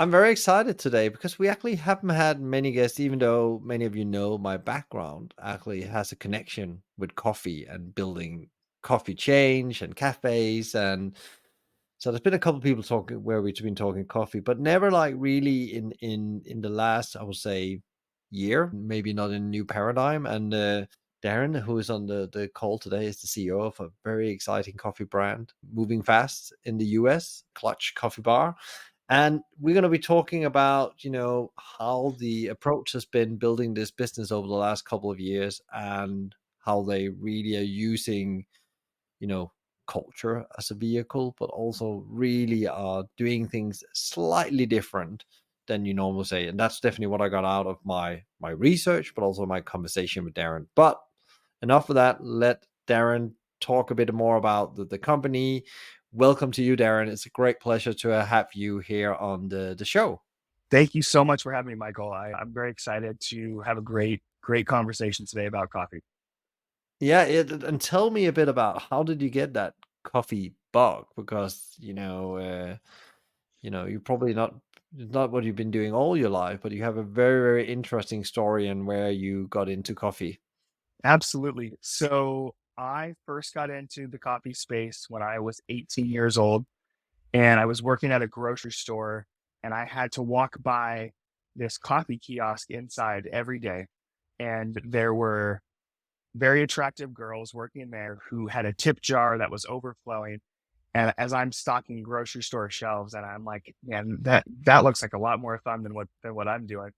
I'm very excited today because we actually haven't had many guests, even though many of you know my background actually has a connection with coffee and building coffee change and cafes. And so there's been a couple of people talking where we've been talking coffee, but never like really in the last, I would say, year, maybe not in a new paradigm. And Darren, who is on the call today, is the CEO of a very exciting coffee brand moving fast in the US, Clutch Coffee Bar. And we're going to be talking about, how the approach has been building this business over the last couple of years and how they really are using, you know, culture as a vehicle, but also really are doing things slightly different than you normally say. And that's definitely what I got out of my research, but also my conversation with Darren. But enough of that. Let Darren talk a bit more about the company. Welcome to you, Darren. It's a great pleasure to have you here on the show. Thank you so much for having me, Michael. I'm very excited to have a great conversation today about coffee. Yeah, and tell me a bit about how did you get that coffee bug? Because you're probably not it's not what you've been doing all your life, but you have a very, very interesting story and where you got into coffee. Absolutely. So I first got into the coffee space when I was 18 years old, and I was working at a grocery store, and I had to walk by this coffee kiosk inside every day. And there were very attractive girls working there who had a tip jar that was overflowing. And as I'm stocking grocery store shelves, and I'm like, man, that looks like a lot more fun than what I'm doing.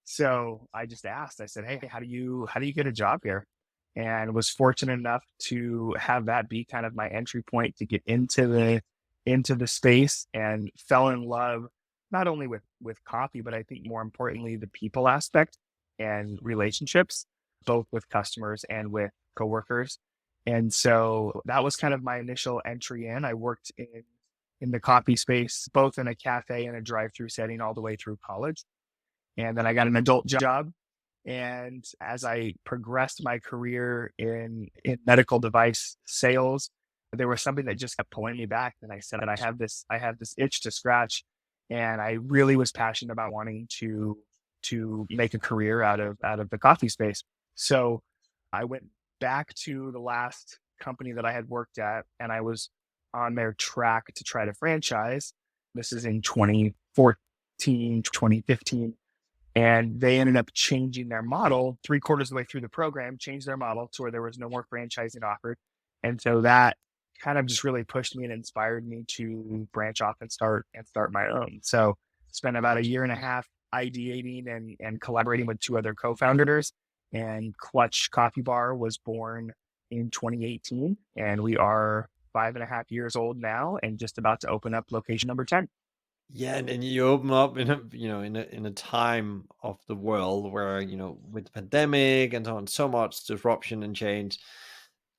So I just asked, I said, hey, how do you get a job here? And was fortunate enough to have that be kind of my entry point to get into the space, and fell in love not only with coffee, but I think more importantly, the people aspect and relationships, both with customers and with coworkers. And so that was kind of my initial entry in. I worked in the coffee space, both in a cafe and a drive-through setting all the way through college. And then I got an adult job. And as I progressed my career in medical device sales, there was something that just kept pulling me back. And I said, I have this itch to scratch. And I really was passionate about wanting to make a career out of the coffee space. So I went back to the last company that I had worked at, and I was on their track to try to franchise. This is in 2014, 2015. And they ended up changing their model 3/4 of the way through the program, changed their model to where there was no more franchising offered. And so that kind of just really pushed me and inspired me to branch off and start my own. So spent about a year and a half ideating and collaborating with two other co-founders. And Clutch Coffee Bar was born in 2018. And we are 5.5 years old now and just about to open up location number 10. Yeah, and you open up in a in a time of the world where with the pandemic and so on, so much disruption and change.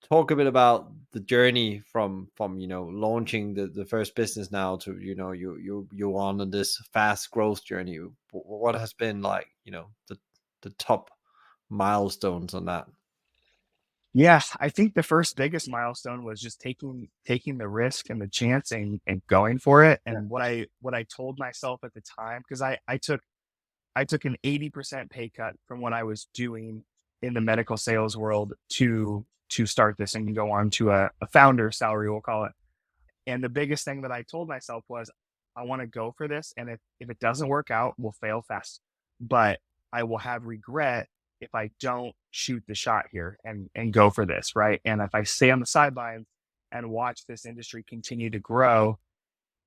Talk a bit about the journey from launching the first business now to you're on this fast growth journey. What has been like the top milestones on that? Yeah, I think the first biggest milestone was just taking the risk and the chance and going for it. Yeah. And what I told myself at the time, because I took an 80% pay cut from what I was doing in the medical sales world to start this and go on to a founder salary, we'll call it. And the biggest thing that I told myself was, I want to go for this. And if it doesn't work out, we'll fail fast. But I will have regret if I don't shoot the shot here and go for this. Right. And if I stay on the sidelines and watch this industry continue to grow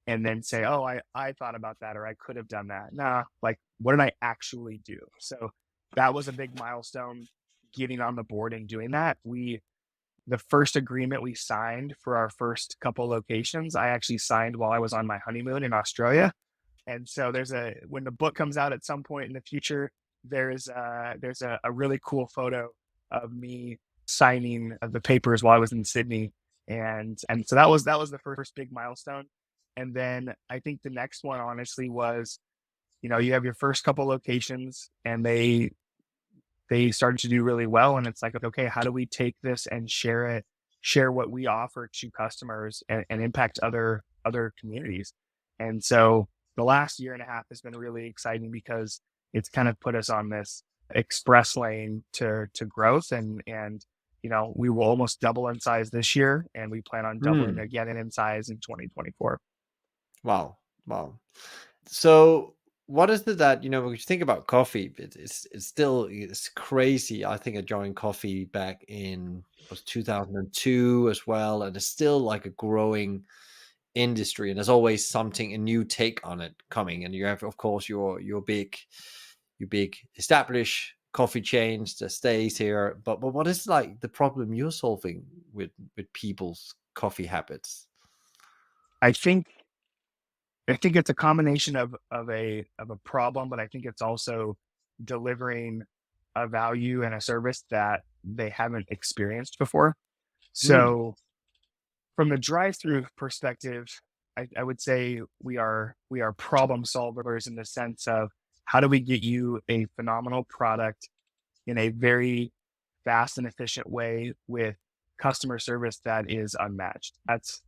and then say, oh, I thought about that, or I could have done that. Nah, like, what did I actually do? So that was a big milestone, getting on the board and doing that. The first agreement we signed for our first couple locations, I actually signed while I was on my honeymoon in Australia. And so when the book comes out at some point in the future, there's a really cool photo of me signing the papers while I was in Sydney. And so that was the first big milestone. And then I think the next one honestly was, you have your first couple locations, and they started to do really well. And it's like, okay, how do we take this and share what we offer to customers, and impact other communities? And so the last year and a half has been really exciting because it's kind of put us on this express lane to growth, and we will almost double in size this year, and we plan on doubling Mm, again in size in 2024. wow, wow. So, what is it that when you think about coffee? It's still it's crazy. I think I joined coffee back in was 2002 as well, and it's still like a growing industry, and there's always something a new take on it coming. And you have, of course, your big established coffee chains that stays here. But what is like the problem you're solving with people's coffee habits? I think I think it's a combination of a problem, but I think it's also delivering a value and a service that they haven't experienced before. Mm, So from the drive-through perspective, I would say we are problem solvers in the sense of how do we get you a phenomenal product in a very fast and efficient way with customer service that is unmatched.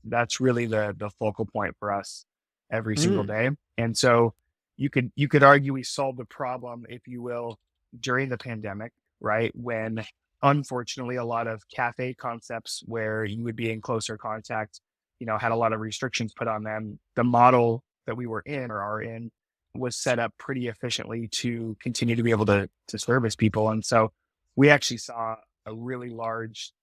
That's really the focal point for us every single mm, day. And so you could argue we solved the problem, if you will, during the pandemic, right? When unfortunately a lot of cafe concepts where you would be in closer contact, had a lot of restrictions put on them. The model that we were in or are in was set up pretty efficiently to continue to be able to service people. And so we actually saw a really large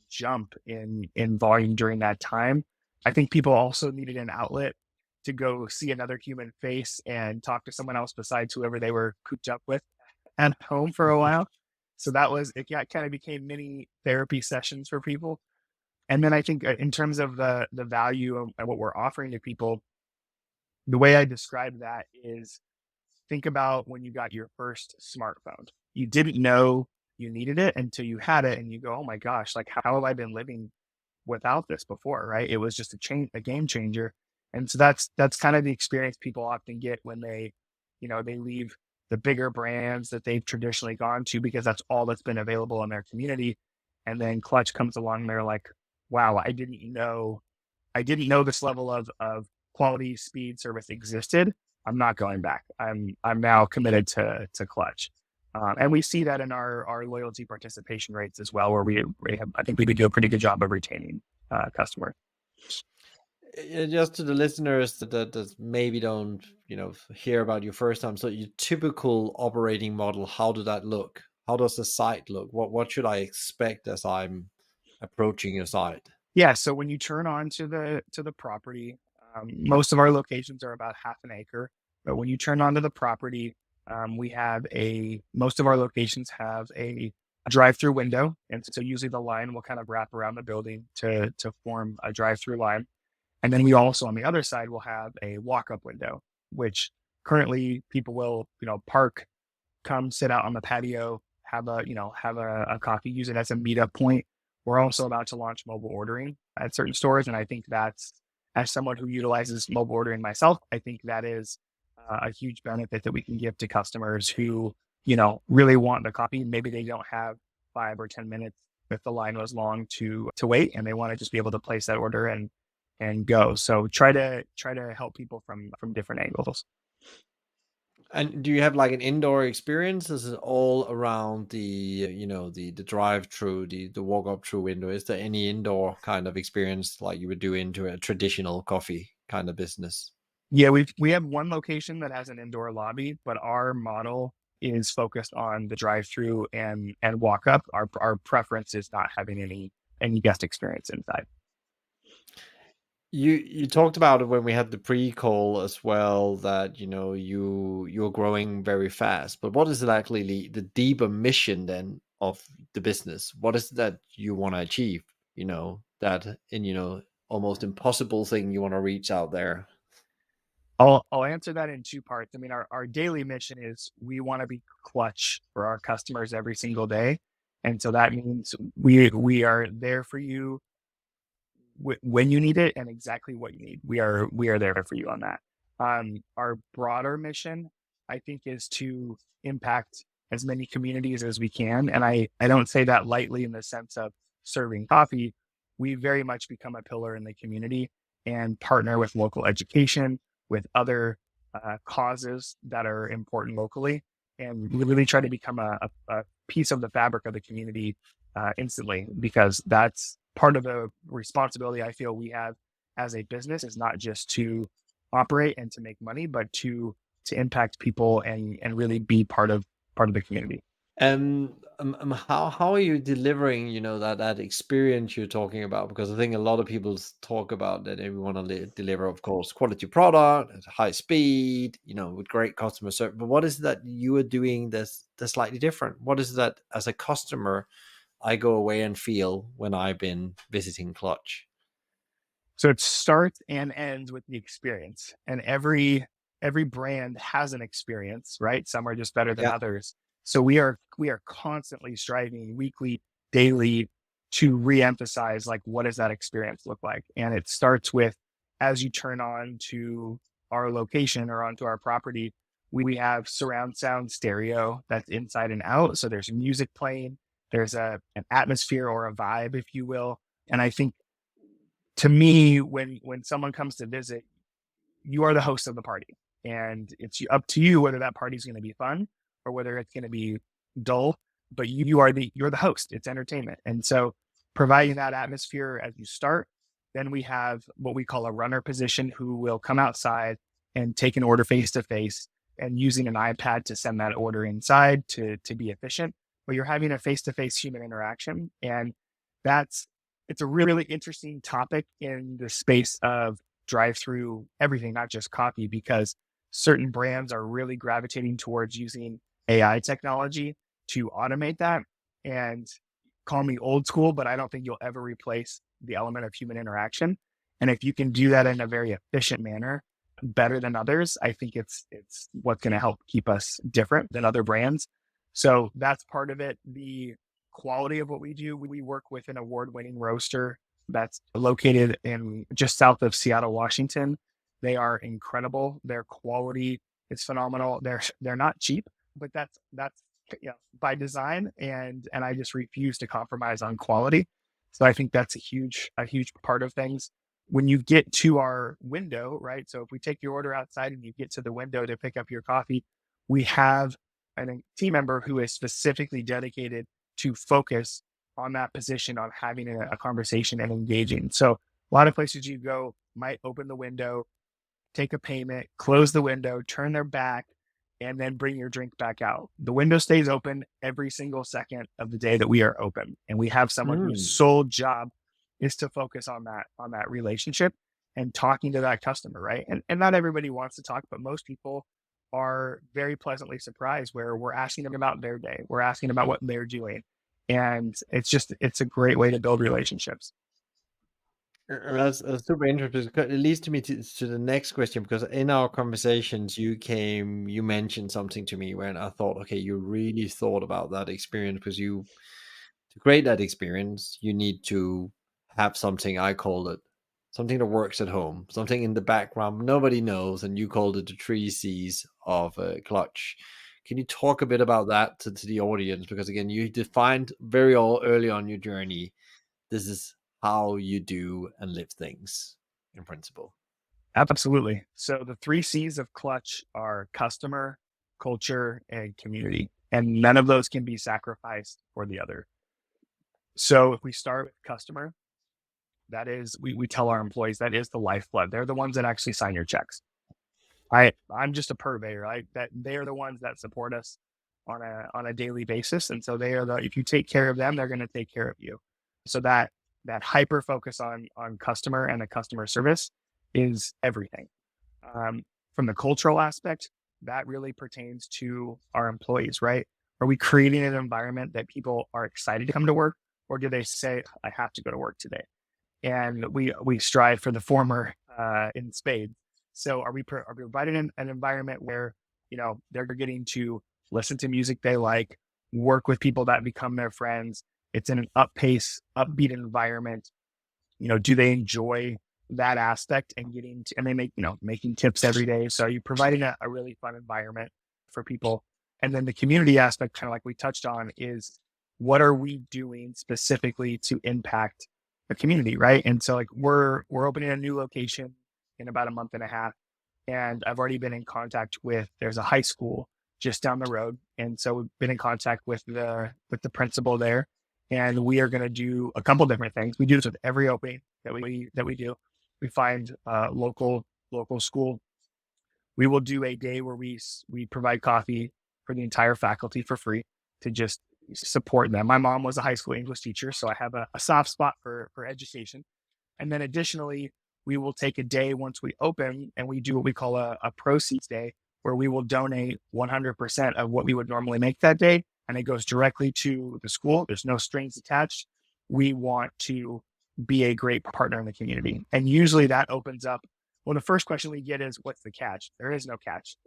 jump in volume during that time. I think people also needed an outlet to go see another human face and talk to someone else besides whoever they were cooped up with at home for a while. So it kind of became mini therapy sessions for people. And then I think in terms of the value of what we're offering to people, the way I describe that is think about when you got your first smartphone. You didn't know you needed it until you had it and you go, "Oh my gosh, like how have I been living without this before?" Right? It was just a game changer. And so that's kind of the experience people often get when they leave the bigger brands that they've traditionally gone to because that's all that's been available in their community. And then Clutch comes along and they're like, "Wow, I didn't know this level of quality, speed, service existed. I'm not going back. I'm now committed to Clutch." And we see that in our loyalty participation rates as well, where I think we do a pretty good job of retaining customers. Just to the listeners that maybe don't hear about you first time. So your typical operating model, how does that look? How does the site look? What should I expect as I'm approaching your site? Yeah, so when you turn on to the property, most of our locations are about half an acre. But when you turn onto the property, we have a most of our locations have a drive-through window, and so usually the line will kind of wrap around the building to form a drive-through line. And then we also on the other side will have a walk-up window, which currently people will park, come sit out on the patio, have a coffee, use it as a meetup point. We're also about to launch mobile ordering at certain stores, and I think that's as someone who utilizes mobile ordering myself, I think that is a huge benefit that we can give to customers who really want the coffee. Maybe they don't have 5 or 10 minutes if the line was long to wait, and they want to just be able to place that order and go. So try to help people from different angles. And do you have like an indoor experience? Is it all around the drive-through, the walk-up through window? Is there any indoor kind of experience like you would do into a traditional coffee kind of business? Yeah, we have one location that has an indoor lobby, but our model is focused on the drive-through and walk up. Our preference is not having any guest experience inside. You talked about it when we had the pre-call as well that you're growing very fast. But what is it actually the deeper mission then of the business? What is it that you want to achieve? That in almost impossible thing you want to reach out there. I'll answer that in two parts. I mean, our daily mission is we want to be clutch for our customers every single day. And so that means we are there for you when you need it and exactly what you need. We are there for you on that. Our broader mission, I think, is to impact as many communities as we can, and I don't say that lightly in the sense of serving coffee. We very much become a pillar in the community and partner with local education, with other causes that are important locally, and really try to become a piece of the fabric of the community instantly, because that's part of the responsibility I feel we have as a business, is not just to operate and to make money, but to impact people and really be part of the community. How are you delivering, that experience you're talking about? Because I think a lot of people talk about that they want to deliver, of course, quality product at high speed, with great customer service. But what is it that you are doing that's slightly different? What is it that, as a customer, I go away and feel when I've been visiting Clutch? So it starts and ends with the experience. And every brand has an experience, right? Some are just better than Yeah. others. So we are constantly striving weekly, daily, to re-emphasize, like, what does that experience look like? And it starts with, as you turn on to our location or onto our property, we have surround sound stereo that's inside and out. So there's music playing, there's an atmosphere or a vibe, if you will. And I think, to me, when someone comes to visit, you are the host of the party, and it's up to you whether that party is going to be fun or whether it's going to be dull. But you're the host. It's entertainment, and so providing that atmosphere as you start. Then we have what we call a runner position, who will come outside and take an order face to face, and using an iPad to send that order inside to be efficient. But you're having a face to face human interaction, and that's it's a really interesting topic in the space of drive-through everything, not just coffee, because certain brands are really gravitating towards using AI technology to automate that. And call me old school, but I don't think you'll ever replace the element of human interaction. And if you can do that in a very efficient manner, better than others, I think it's what's going to help keep us different than other brands. So that's part of it. The quality of what we do, we work with an award-winning roaster that's located in just south of Seattle, Washington. They are incredible. Their quality is phenomenal. They're not cheap, but that's by design, and I just refuse to compromise on quality. So I think that's a huge part of things. When you get to our window, right? So if we take your order outside and you get to the window to pick up your coffee, we have a team member who is specifically dedicated to focus on that position, on having a conversation and engaging. So a lot of places you go might open the window, take a payment, close the window, turn their back, and then bring your drink back out. The window stays open every single second of the day that we are open. And we have someone whose Mm. sole job is to focus on that relationship and talking to that customer, right? And not everybody wants to talk, but most people are very pleasantly surprised, where we're asking them about their day. We're asking about what they're doing. And it's a great way to build relationships. That's super interesting, because it leads to me to the next question, because in our conversations you mentioned something to me when I thought, okay, you really thought about that experience, because to create that experience you need to have something, I call it something that works at home, something in the background nobody knows, and you called it the three C's of Clutch. Can you talk a bit about that to the audience? Because again, you defined very early on your journey, this is how you do and live things in principle. Absolutely. So the three C's of Clutch are customer, culture, and community. And none of those can be sacrificed for the other. So if we start with customer, that is, we tell our employees that is the lifeblood. They're the ones that actually sign your checks. I'm just a purveyor, right? That they are the ones that support us on a daily basis. And so they are the if you take care of them, they're going to take care of you. So that hyper focus on customer and the customer service is everything. Um, from the cultural aspect, that really pertains to our employees, right? Are we creating an environment that people are excited to come to work, or do they say, I have to go to work today? And we strive for the former in spades. So are we providing an environment where they're getting to listen to music they like, work with people that become their friends? It's in an up pace, upbeat environment. Do they enjoy that aspect and and they making tips every day? So are you providing a really fun environment for people? And then the community aspect, kind of like we touched on, is what are we doing specifically to impact the community, right? And so, like, we're opening a new location in about a month and a half, And I've already been in contact with, there's a high school just down the road. And so we've been in contact with the principal there. And we are going to do a couple different things. We do this with every opening that we do. We find local school. We will do a day where we provide coffee for the entire faculty for free to just support them. My mom was a high school English teacher, so I have a soft spot for education. And then additionally, we will take a day once we open and we do what we call a proceeds day, where we will donate 100% of what we would normally make that day. And it goes directly to the school. There's no strings attached. We want to be a great partner in the community. And usually that opens up. Well, the first question we get is, what's the catch? There is no catch.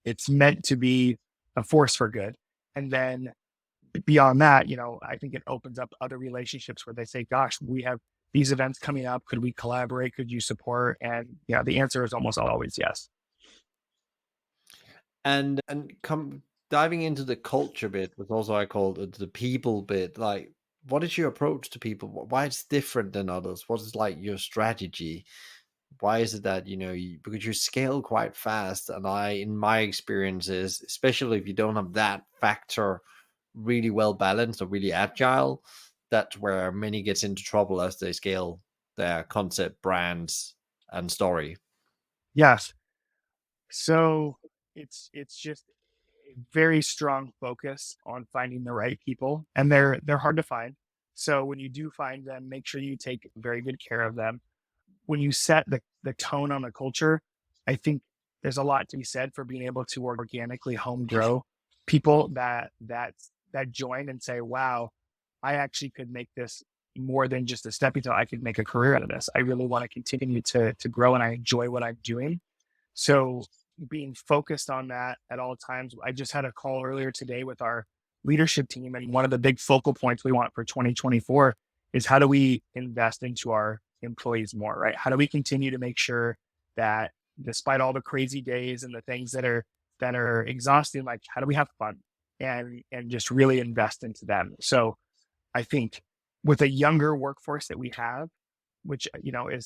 It's meant to be a force for good. And then beyond that, I think it opens up other relationships where they say, gosh, we have these events coming up. Could we collaborate? Could you support? And yeah, the answer is almost always yes. And come diving into the culture bit, which also I call the people bit. Like, what is your approach to people? Why it's different than others? What is like your strategy? Why is it that because you scale quite fast, and in my experiences, especially if you don't have that factor really well balanced or really agile, that's where many gets into trouble as they scale their concept, brands, and story. Yes. So it's just a very strong focus on finding the right people, and they're hard to find. So when you do find them, make sure you take very good care of them. When you set the tone on the culture, I think there's a lot to be said for being able to organically home grow people that join and say, wow, I actually could make this more than just a stepping stone. I could make a career out of this. I really want to continue to grow and I enjoy what I'm doing. So being focused on that at all times. I just had a call earlier today with our leadership team, and one of the big focal points we want for 2024 is how do we invest into our employees more, right? How do we continue to make sure that despite all the crazy days and the things that are exhausting, like how do we have fun and just really invest into them? So I think with a younger workforce that we have, which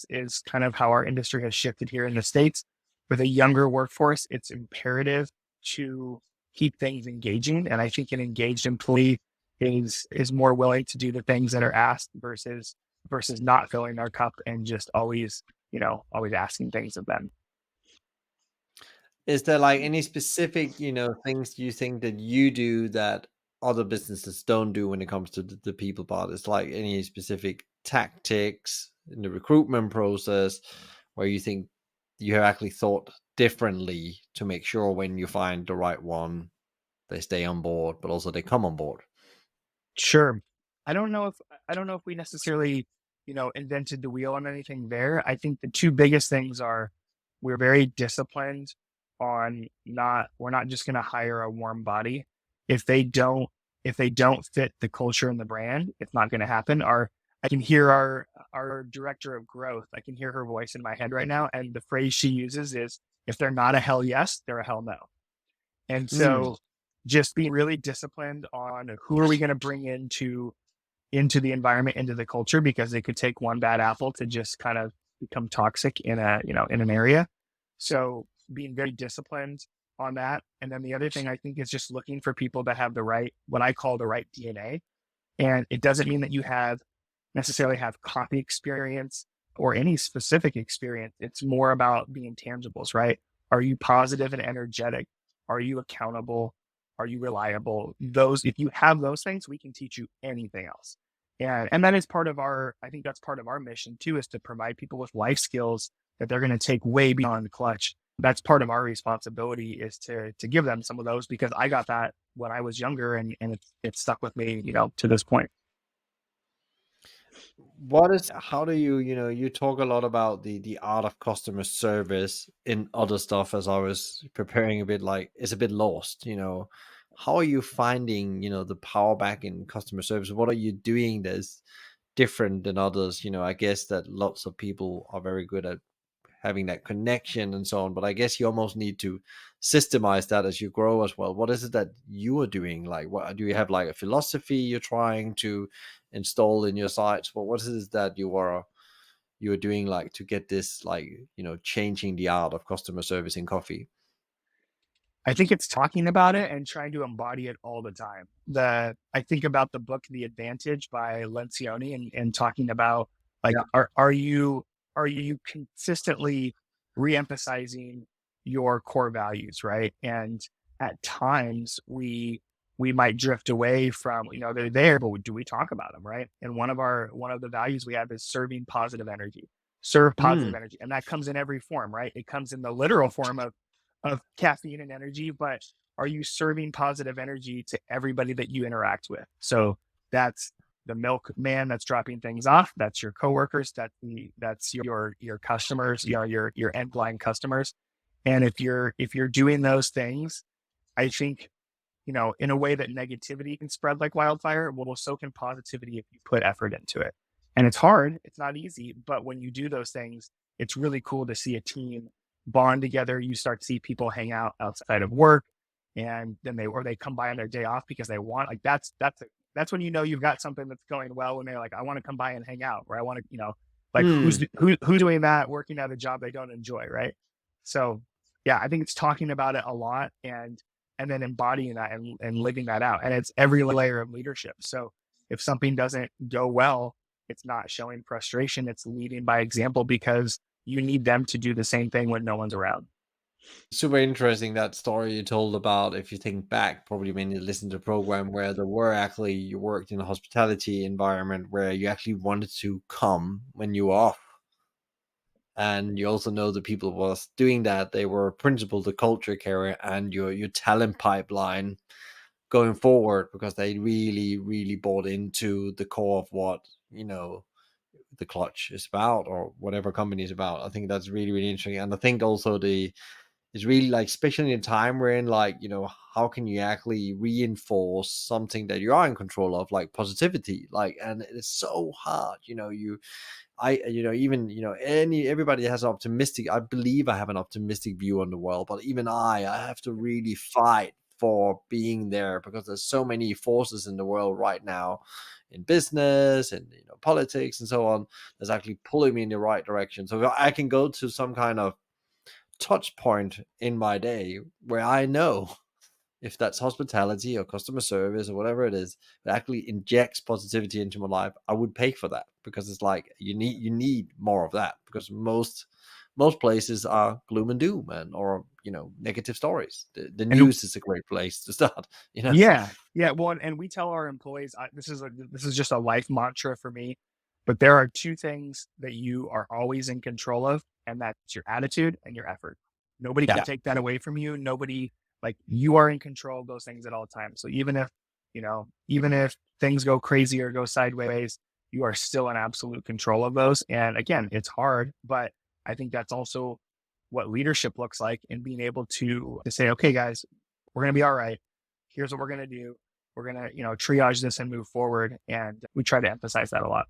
is kind of how our industry has shifted here in the States. With a younger workforce, it's imperative to keep things engaging. And I think an engaged employee is more willing to do the things that are asked versus not filling their cup and just always asking things of them. Is there like any specific, things you think that you do that other businesses don't do when it comes to the people part? It's like any specific tactics in the recruitment process where you think you have actually thought differently to make sure when you find the right one, they stay on board, but also they come on board. Sure. I don't know if we necessarily, invented the wheel on anything there. I think the two biggest things are we're very disciplined on not we're not just gonna hire a warm body. If they don't if they don't fit the culture and the brand, it's not gonna happen. I can hear our director of growth. I can hear her voice in my head right now. And the phrase she uses is, if they're not a hell yes, they're a hell no. And Mm. so just being really disciplined on who are we going to bring into the environment, into the culture, because they could take one bad apple to just kind of become toxic in an area. So being very disciplined on that. And then the other thing I think is just looking for people that have the right, what I call the right DNA. And it doesn't mean that you necessarily have coffee experience or any specific experience. It's more about being tangibles, right? Are you positive and energetic? Are you accountable? Are you reliable? If you have those things, we can teach you anything else. And that is part of I think that's part of our mission too, is to provide people with life skills that they're going to take way beyond the clutch. That's part of our responsibility, is to give them some of those, because I got that when I was younger, and it stuck with me, to this point. How do you talk a lot about the art of customer service in other stuff, as I was preparing a bit, like it's a bit lost. How are you finding, the power back in customer service? What are you doing that's different than others? I guess that lots of people are very good at having that connection and so on, but I guess you almost need to systemize that as you grow as well. What is it that you are doing? Like, what do you have, like a philosophy you're trying to install in your sites? What is it that you are you were doing like to get this like changing the art of customer service in coffee? I think it's talking about it and trying to embody it all the time. I think about the book The Advantage by Lencioni, and talking about like, Yeah. are you consistently reemphasizing your core values, right? And at times we might drift away from, they're there, but do we talk about them, right? And one of the values we have is serving positive energy. Serve positive Mm. energy. And that comes in every form, right? It comes in the literal form of caffeine and energy, but are you serving positive energy to everybody that you interact with? So that's the milkman that's dropping things off. That's your coworkers. That's your customers. Your end line customers. And if you're doing those things, I think, in a way that negativity can spread like wildfire, well, so can positivity if you put effort into it. And it's hard. It's not easy, but when you do those things, it's really cool to see a team bond together. You start to see people hang out outside of work, and then they come by on their day off because they want, like, that's when you've got something that's going well, when they're like, I want to come by and hang out, or I want to, like, Mm. who's doing that, working at a job they don't enjoy, right? So yeah, I think it's talking about it a lot, and then embodying that, and living that out. And it's every layer of leadership. So if something doesn't go well, it's not showing frustration, it's leading by example, because you need them to do the same thing when no one's around. Super interesting that story you told about, if you think back, probably when you listened to the program, where there were actually, you worked in a hospitality environment where you actually wanted to come when you were off. And you also know the people who was doing that, they were principal the culture carrier and your talent pipeline going forward, because they really, really bought into the core of what, the clutch is about, or whatever company is about. I think that's really, really interesting. And I think also the it's really like, especially in a time we're in, like, how can you actually reinforce something that you are in control of, like positivity, like, and it's so hard, even, everybody has optimistic, I believe I have an optimistic view on the world, but even I have to really fight for being there, because there's so many forces in the world right now, in business and politics and so on, that's actually pulling me in the right direction. So if I can go to some kind of touch point in my day where I know, if that's hospitality or customer service or whatever it is, that actually injects positivity into my life, I would pay for that, because it's like, you need more of that, because most places are gloom and doom, and or negative stories. The And news is a great place to start. yeah, yeah. Well, and we tell our employees, this is just a life mantra for me, but there are two things that you are always in control of, and that's your attitude and your effort. Nobody can Yeah. take that away from you. Nobody, like, you are in control of those things at all times. So even if things go crazy or go sideways, you are still in absolute control of those. And again, it's hard, but I think that's also what leadership looks like, and being able to say, okay, guys, we're gonna be all right. Here's what we're going to do. We're going to, triage this and move forward. And we try to emphasize that a lot.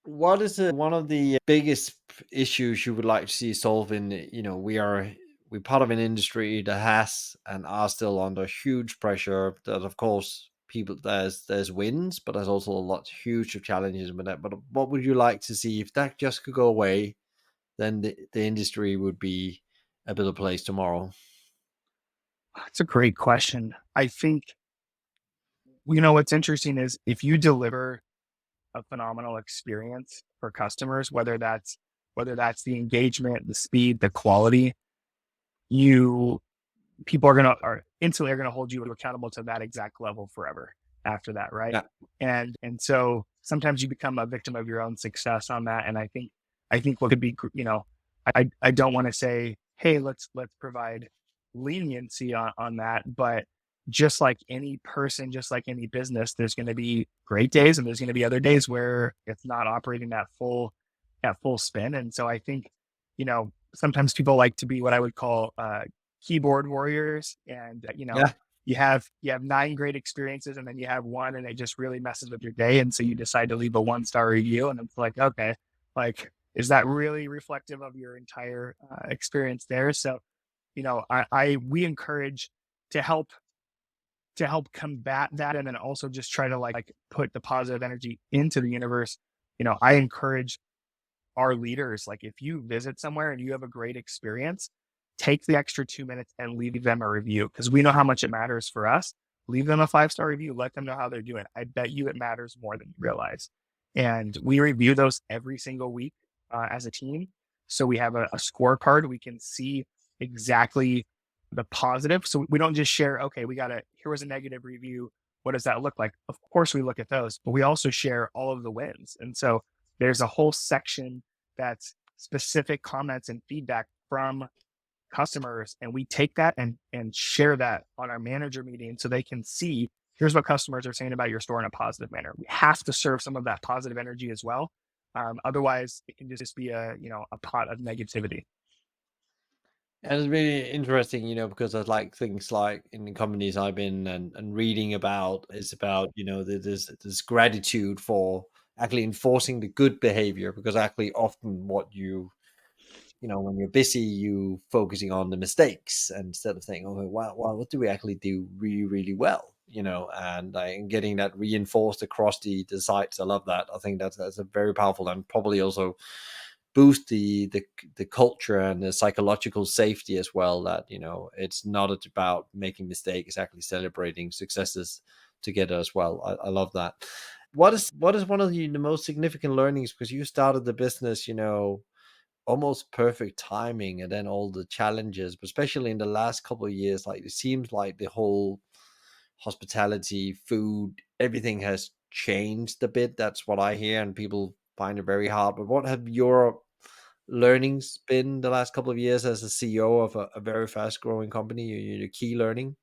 What is one of the biggest issues you would like to see solved in, we're part of an industry that has and are still under huge pressure, that of course people, there's wins, but there's also a lot huge of challenges with that. But what would you like to see, if that just could go away, then the industry would be a better place tomorrow? It's a great question. I think, what's interesting is, if you deliver a phenomenal experience for customers, whether that's the engagement, the speed, the quality, you people are instantly going to hold you accountable to that exact level forever after that, right? Yeah. And so sometimes you become a victim of your own success on that. And I think what could be, I don't want to say, hey, let's provide leniency on that, but just like any person, just like any business, there's going to be great days, and there's going to be other days where it's not operating at full spin. And so I think, sometimes people like to be what I would call keyboard warriors, and Yeah. you have nine great experiences, and then you have one and it just really messes with your day, and so you decide to leave a 1-star review, and it's like, okay, like, is that really reflective of your entire experience there? So, we encourage to help combat that, and then also just try to, like, put the positive energy into the universe. I encourage our leaders, like if you visit somewhere and you have a great experience, take the extra 2 minutes and leave them a review because we know how much it matters for us. Leave them a 5-star review. Let them know how they're doing. I bet you it matters more than you realize. And we review those every single week as a team. So we have a scorecard. We can see exactly the positive. So we don't just share, okay, here was a negative review. What does that look like? Of course, we look at those, but we also share all of the wins. And so there's a whole section that's specific comments and feedback from customers. And we take that and share that on our manager meeting so they can see here's what customers are saying about your store in a positive manner. We have to serve some of that positive energy as well. Otherwise, it can just be a pot of negativity. And it's really interesting, because I like things like in the companies I've been and reading about is about, this gratitude for actually enforcing the good behavior because actually often when you're busy, you focusing on the mistakes instead of saying, oh, wow, what do we actually do really, really well? And getting that reinforced across the sites. I love that. I think that's a very powerful and probably also boost the culture and the psychological safety as well. That it's not about making mistakes; it's actually celebrating successes together as well. I love that. What is one of the most significant learnings because you started the business, almost perfect timing and then all the challenges, but especially in the last couple of years, like it seems like the whole hospitality, food, everything has changed a bit. That's what I hear, and people find it very hard. But what have your learnings been the last couple of years as a CEO of a very fast growing company? Your key learning?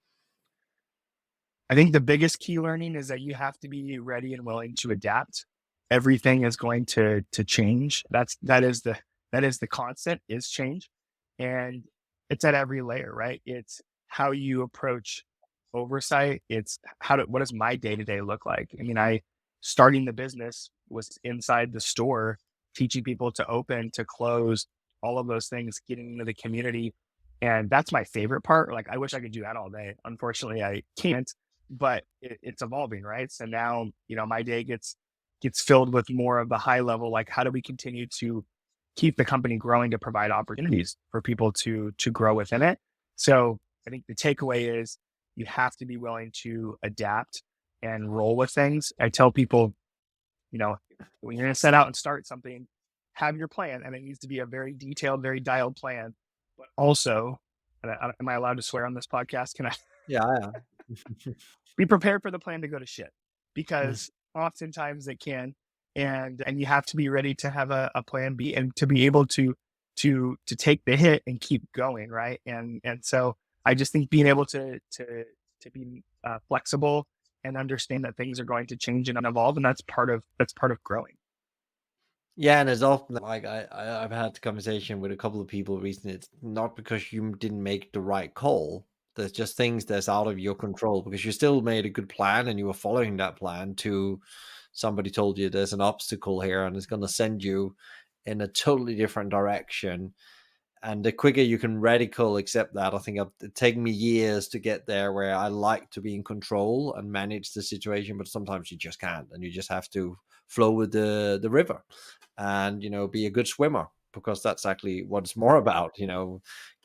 I think the biggest key learning is that you have to be ready and willing to adapt. Everything is going to change. That is the constant is change. And it's at every layer, right? It's how you approach oversight. It's what does my day-to-day look like? I mean, I starting the business was inside the store, teaching people to open, to close, all of those things, getting into the community. And that's my favorite part. Like I wish I could do that all day. Unfortunately, I can't, but it's evolving, right? So now, my day gets filled with more of the high level, like how do we continue to keep the company growing to provide opportunities for people to grow within it. So I think the takeaway is you have to be willing to adapt and roll with things. I tell people, when you're going to set out and start something, have your plan, and it needs to be a very detailed, very dialed plan. But also, am I allowed to swear on this podcast? Can I? Yeah, yeah. Be prepared for the plan to go to shit because oftentimes it can, and you have to be ready to have a plan B and to be able to take the hit and keep going, right? And so I just think being able to be flexible and understand that things are going to change and evolve, and that's part of growing. Yeah, and it's often like I've had the conversation with a couple of people recently. It's not because you didn't make the right call. There's just things that's out of your control because you still made a good plan and you were following that plan to somebody told you there's an obstacle here and it's going to send you in a totally different direction. And the quicker you can radical accept that, I think it taken me years to get there where I like to be in control and manage the situation, but sometimes you just can't, and you just have to flow with the river, and be a good swimmer because that's actually what it's more about.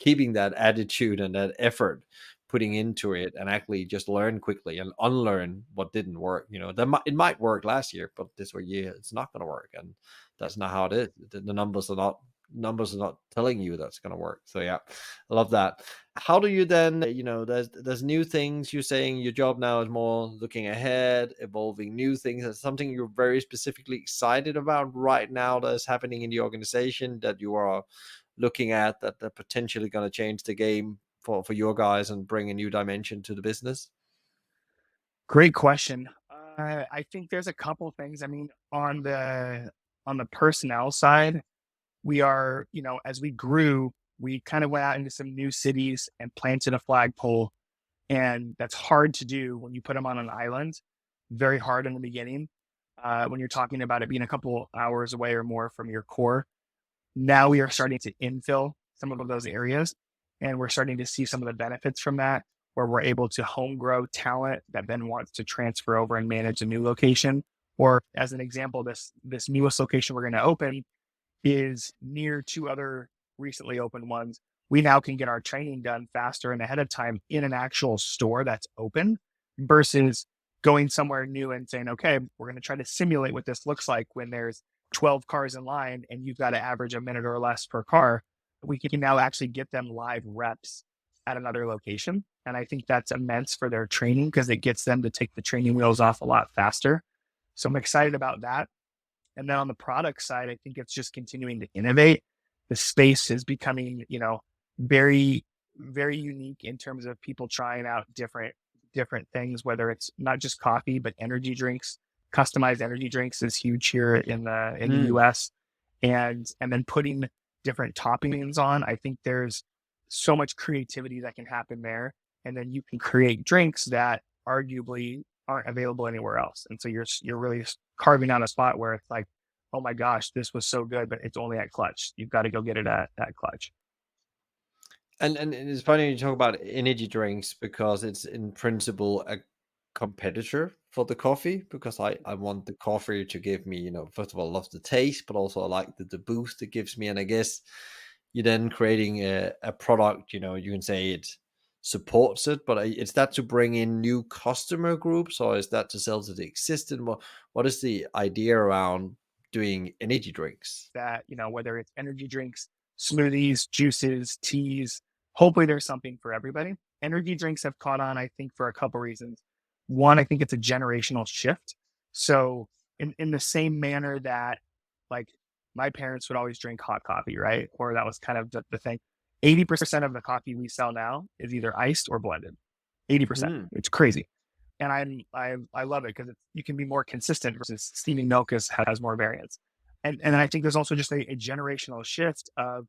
Keeping that attitude and that effort, putting into it, and actually just learn quickly and unlearn what didn't work. It might work last year, but this year it's not going to work, and that's not how it is. The numbers are not telling you that's going to work. So yeah, I love that. How do you then, there's new things you're saying your job now is more looking ahead, evolving new things. Is something you're very specifically excited about right now that's happening in the organization that you are looking at that potentially going to change the game for your guys and bring a new dimension to the business? Great question. I think there's a couple things. I mean, on the personnel side, we are, as we grew, we kind of went out into some new cities and planted a flagpole. And that's hard to do when you put them on an island. Very hard in the beginning. When you're talking about it being a couple hours away or more from your core. Now we are starting to infill some of those areas, and we're starting to see some of the benefits from that, where we're able to home grow talent that then wants to transfer over and manage a new location. Or as an example, this newest location we're going to open, is near two other recently opened ones. We now can get our training done faster and ahead of time in an actual store that's open versus going somewhere new and saying, okay, we're going to try to simulate what this looks like when there's 12 cars in line and you've got to average a minute or less per car. We can now actually get them live reps at another location. And I think that's immense for their training because it gets them to take the training wheels off a lot faster. So I'm excited about that. And then on the product side, I think it's just continuing to innovate. The space is becoming, very, very unique in terms of people trying out different things, whether it's not just coffee, but energy drinks. Customized energy drinks is huge here in the Mm. US. And then putting different toppings on. I think there's so much creativity that can happen there. And then you can create drinks that arguably aren't available anywhere else. And so you're really carving out a spot where it's like, oh my gosh, this was so good, but it's only at Clutch. You've got to go get it at Clutch. And it's funny you talk about energy drinks because it's in principle a competitor for the coffee because I want the coffee to give me, first of all, love the taste, but also I like the boost it gives me. And I guess you're then creating a product, you can say it supports it, but is that to bring in new customer groups or is that to sell to the existing? What is the idea around doing energy drinks? That, whether it's energy drinks, smoothies, juices, teas, hopefully there's something for everybody. Energy drinks have caught on, I think, for a couple reasons. One, I think it's a generational shift. So in the same manner that like my parents would always drink hot coffee, right? Or that was kind of the thing. 80% of the coffee we sell now is either iced or blended. 80%. Hmm. It's crazy. And I love it because you can be more consistent versus steaming milk has more variance. And I think there's also just a generational shift of,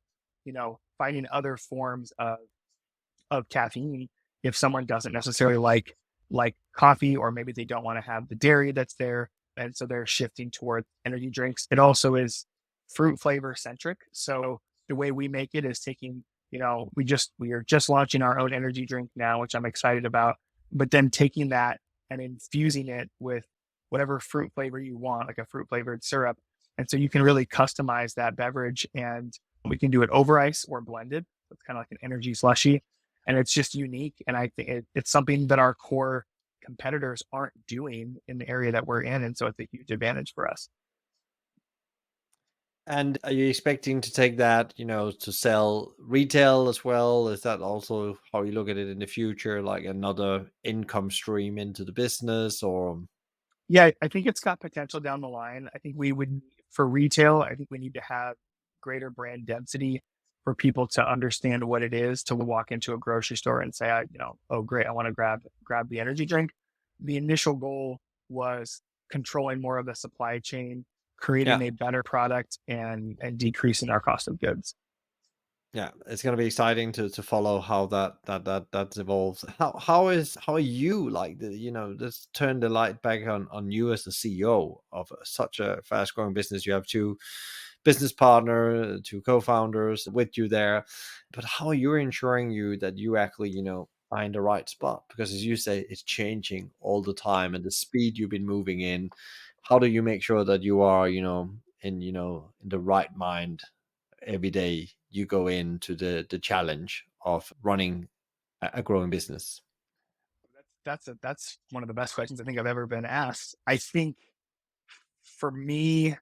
finding other forms of caffeine if someone doesn't necessarily like coffee, or maybe they don't want to have the dairy that's there. And so they're shifting toward energy drinks. It also is fruit flavor centric. So the way we make it is taking, we are just launching our own energy drink now, which I'm excited about, but then taking that and infusing it with whatever fruit flavor you want, like a fruit flavored syrup. And so you can really customize that beverage, and we can do it over ice or blended. It's kind of like an energy slushy, and it's just unique. And I think it's something that our core competitors aren't doing in the area that we're in. And so it's a huge advantage for us. And are you expecting to take that, to sell retail as well? Is that also how you look at it in the future, like another income stream into the business or Yeah, I think it's got potential down the line. I think we would, for retail, I think we need to have greater brand density for people to understand what it is to walk into a grocery store and say, oh great, I want to grab the energy drink. The initial goal was controlling more of the supply chain, creating yeah. a better product, and decreasing our cost of goods. Yeah, it's gonna be exciting to follow how that evolves. How are you like let's turn the light back on you as the CEO of such a fast growing business. You have two business partner, two co-founders with you there, but how are you ensuring that you actually are in the right spot? Because as you say, it's changing all the time, and the speed you've been moving in. How do you make sure that you are in the right mind every day you go into the challenge of running a growing business? That's one of the best questions I think I've ever been asked. I think for me,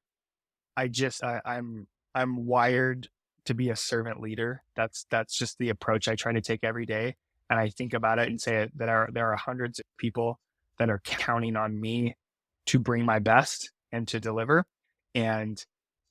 I'm wired to be a servant leader. That's just the approach I try to take every day. And I think about it and say that there are hundreds of people that are counting on me to bring my best and to deliver. And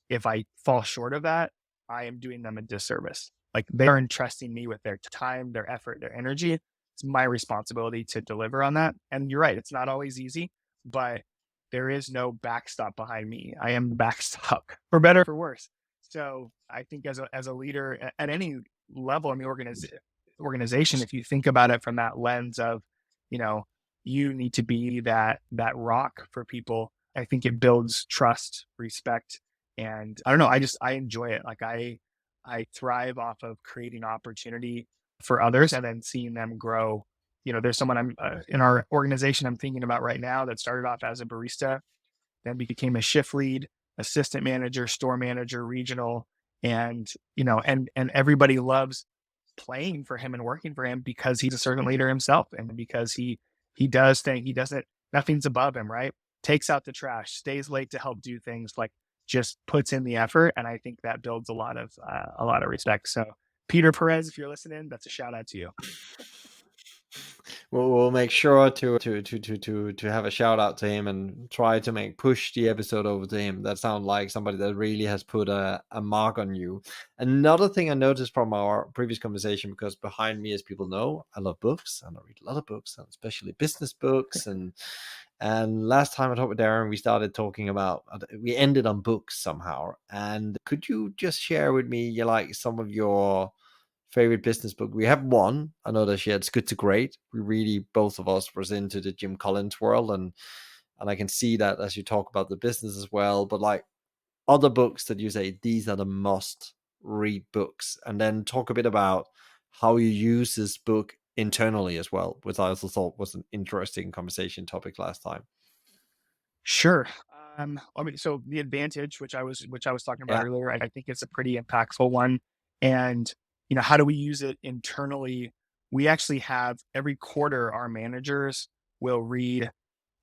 if I fall short of that, I am doing them a disservice. Like they're entrusting me with their time, their effort, their energy. It's my responsibility to deliver on that. And you're right, it's not always easy, but there is no backstop behind me. I am the backstop for better or for worse. So I think as a leader at any level in the organization, if you think about it from that lens of, you know, you need to be that rock for people. I think it builds trust, respect, and I don't know. I enjoy it. Like I thrive off of creating opportunity for others and then seeing them grow. There's someone I'm in our organization I'm thinking about right now that started off as a barista, then became a shift lead, assistant manager, store manager, regional, and and everybody loves playing for him and working for him because he's a servant leader himself, and because he does things, he doesn't, nothing's above him, right? Takes out the trash, stays late to help do things, like just puts in the effort, and I think that builds a lot of respect. So Peter Perez, if you're listening, that's a shout out to you. We'll make sure to have a shout out to him and try to make push the episode over to him. That sounds like somebody that really has put a mark on you. Another thing I noticed from our previous conversation, because behind me, as people know, I love books and I read a lot of books, and especially business books. And last time I talked with Darren, we started talking about, we ended on books somehow. And could you just share with me, like, some of your favorite business book? We have one. I know that she had Good to Great. We really, both of us was into the Jim Collins world, and I can see that as you talk about the business as well. But like other books that you say these are the must read books, and then talk a bit about how you use this book internally as well, which I also thought was an interesting conversation topic last time. Sure. I mean, so the advantage, which I was talking about Yeah. earlier, I think it's a pretty impactful one. And how do we use it internally? We actually have every quarter our managers will read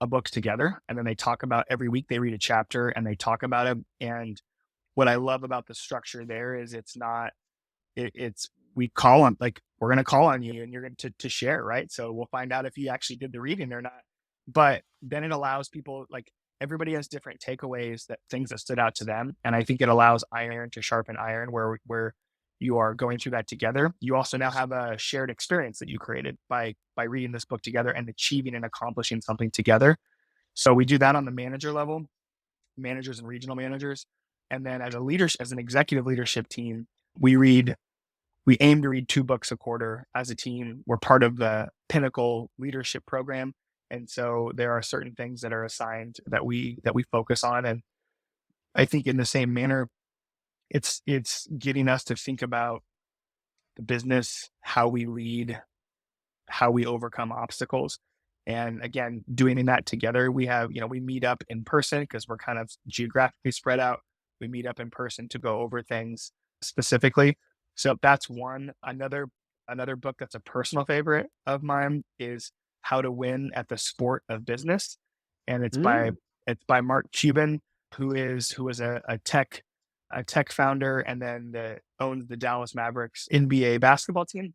a book together, and then they talk about, every week they read a chapter and they talk about it. And what I love about the structure there is it's not, it's, we call on, like, we're going to call on you and you're going to share, right? So we'll find out if you actually did the reading or not. But then it allows people, like, everybody has different takeaways, that things that stood out to them, and I think it allows iron to sharpen iron, where you are going through that together. You also now have a shared experience that you created by reading this book together and achieving and accomplishing something together. So we do that on the manager level, managers and regional managers. And then as a leadership, as an executive leadership team, we read we aim to read 2 books a quarter as a team. We're part of the Pinnacle Leadership Program, and so there are certain things that are assigned that we focus on. And I think in the same manner, it's getting us to think about the business, how we lead, how we overcome obstacles. And again, doing that together, we have, we meet up in person because we're kind of geographically spread out. We meet up in person to go over things specifically. So that's one. Another book that's a personal favorite of mine is How to Win at the Sport of Business. And Mm. it's by Mark Cuban, who is a tech founder, and then owns the Dallas Mavericks NBA basketball team.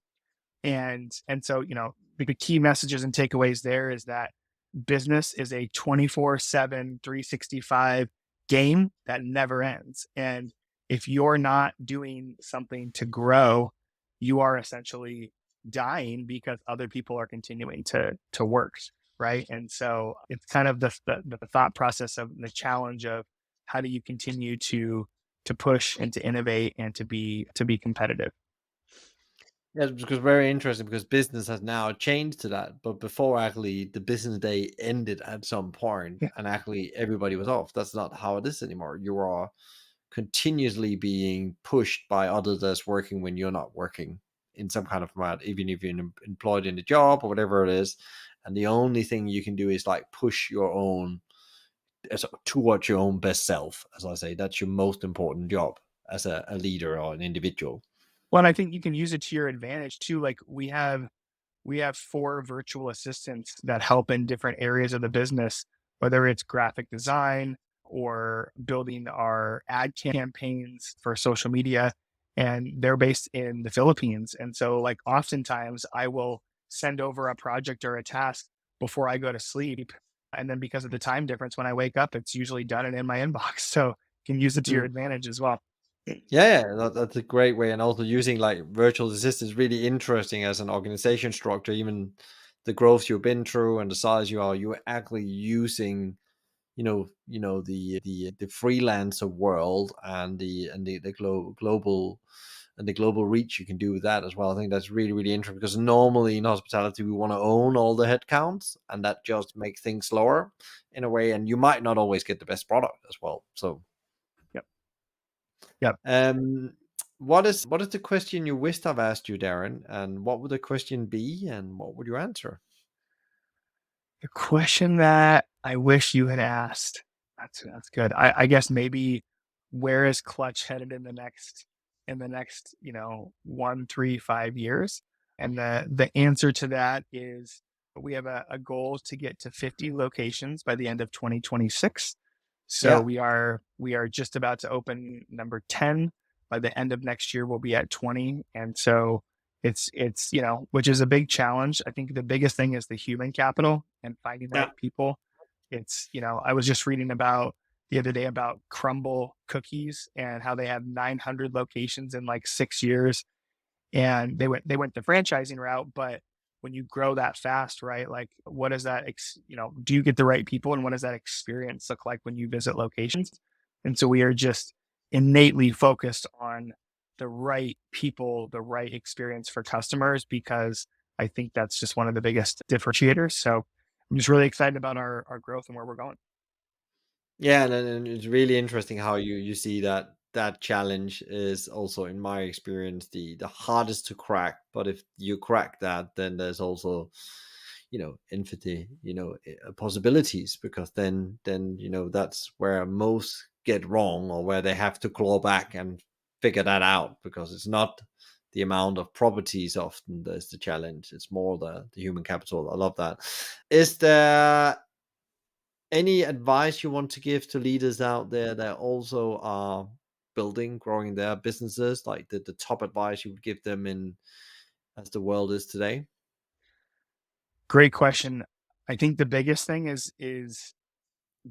And so, the key messages and takeaways there is that business is a 24/7, 365 game that never ends. And if you're not doing something to grow, you are essentially dying because other people are continuing to work, right? And so it's kind of the thought process of the challenge of, how do you continue to push and to innovate and to be competitive. Yeah, because very interesting, because business has now changed to that. But before, actually, the business day ended at some point Yeah. and actually everybody was off. That's not how it is anymore. You are continuously being pushed by others that's working when you're not working in some kind of format, even if you're employed in a job or whatever it is. And the only thing you can do is like push your own towards your own best self. As I say, that's your most important job as a leader or an individual. Well, and I think you can use it to your advantage too. Like, we have 4 virtual assistants that help in different areas of the business, whether it's graphic design or building our ad campaigns for social media. And they're based in the Philippines. And so, like, oftentimes I will send over a project or a task before I go to sleep. And then because of the time difference, when I wake up, it's usually done and in my inbox. So you can use it to your Mm. advantage as well. Yeah, that's a great way. And also using like virtual assistants is really interesting as an organization structure. Even the growth you've been through and the size you are, you're actually using, the freelancer world and the global and the global reach you can do with that as well. I think that's really, really interesting, because normally in hospitality we want to own all the headcounts, and that just makes things slower in a way, and you might not always get the best product as well. So Yep. Yep. um, what is the question you wished I've asked you, Darren? And what would the question be? And what would you answer? The question that I wish you had asked. That's good. I guess maybe where is Clutch headed in the next, 1, 3, 5 years? And the answer to that is we have a goal to get to 50 locations by the end of 2026. So Yeah. we are just about to open number 10. By the end of next year, we'll be at 20. And so it's, which is a big challenge. I think the biggest thing is the human capital and finding the Yeah. right people. It's, I was just reading about the other day about Crumble cookies and how they have 900 locations in like 6 years, and they went the franchising route. But when you grow that fast, right, like what does that do you get the right people, and what does that experience look like when you visit locations? And so we are just innately focused on the right people, the right experience for customers, because I think that's just one of the biggest differentiators. So I'm just really excited about our growth and where we're going. Yeah, and it's really interesting how you see that that challenge is also, in my experience, the hardest to crack. But if you crack that, then there's also, infinite, possibilities, because then that's where most get wrong, or where they have to claw back and figure that out, because it's not the amount of properties often that's the challenge. It's more the human capital. I love that. Is there any advice you want to give to leaders out there that also are building, growing their businesses, like the top advice you would give them in as the world is today? Great question. I think the biggest thing is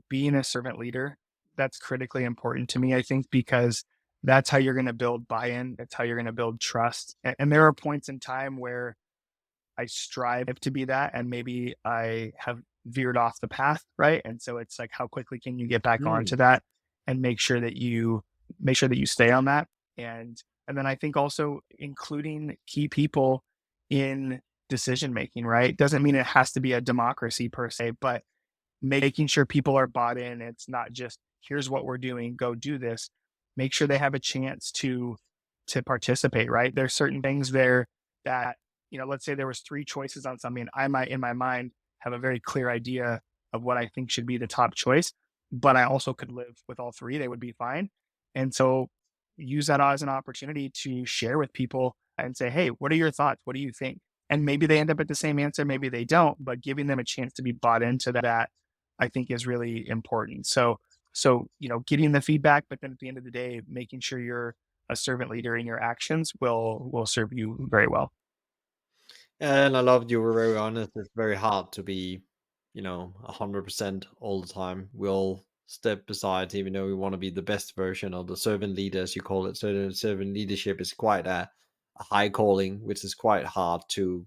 being a servant leader. That's critically important to me, I think, because that's how you're going to build buy-in. That's how you're going to build trust. And there are points in time where I strive to be that, and maybe I have veered off the path, right? And so it's like, how quickly can you get back Mm, onto that and make sure that you stay on that. And then I think also including key people in decision making, right? Doesn't mean it has to be a democracy per se, but making sure people are bought in. It's not just, here's what we're doing, go do this. Make sure they have a chance to participate, right? There's certain things there that, let's say there was three choices on something. I might in my mind have a very clear idea of what I think should be the top choice, but I also could live with all three. They would be fine. And so use that as an opportunity to share with people and say, hey, what are your thoughts? What do you think? And maybe they end up at the same answer, maybe they don't, but giving them a chance to be bought into that, I think, is really important. So getting the feedback, but then at the end of the day, making sure you're a servant leader in your actions will serve you very well. and I loved you were very honest. It's very hard to be, 100% all the time. We all step aside, even though we want to be the best version, of the servant leader, as you call it. So the servant leadership is quite a high calling, which is quite hard to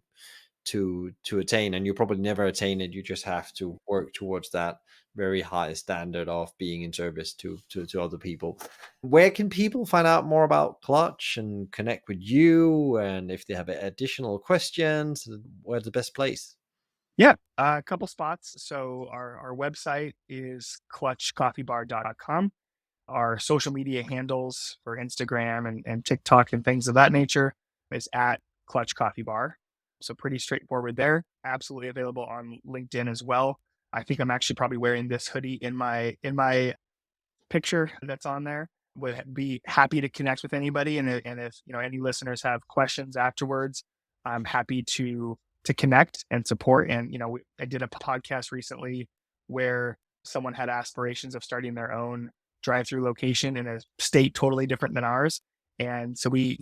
attain, and you probably never attain it. You just have to work towards that very high standard of being in service to other people. Where can people find out more about Clutch and connect with you, and if they have additional questions, where's the best place? Yeah, a couple spots. So our website is clutchcoffeebar.com. Our social media handles for Instagram and TikTok and things of that nature is at Clutch Coffee Bar. So pretty straightforward there. Absolutely available on LinkedIn as well. I think I'm actually probably wearing this hoodie in my picture that's on there. Would be happy to connect with anybody, and if any listeners have questions afterwards, I'm happy to connect and support. And I did a podcast recently where someone had aspirations of starting their own drive-through location in a state totally different than ours, and so we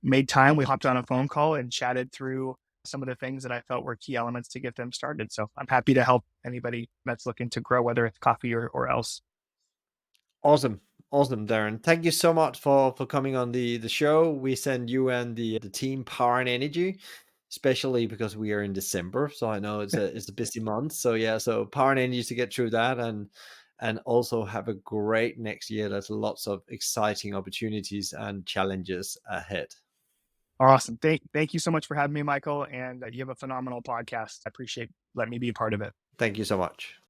made time. We hopped on a phone call and chatted through some of the things that I felt were key elements to get them started. So I'm happy to help anybody that's looking to grow, whether it's coffee or else. Awesome. Awesome, Darren. Thank you so much for coming on the show. We send you and the team power and energy, especially because we are in December. So I know it's a busy month. So yeah, so power and energy to get through that, and also have a great next year. There's lots of exciting opportunities and challenges ahead. Awesome. Thank you so much for having me, Michael. And you have a phenomenal podcast. I appreciate letting me be a part of it. Thank you so much.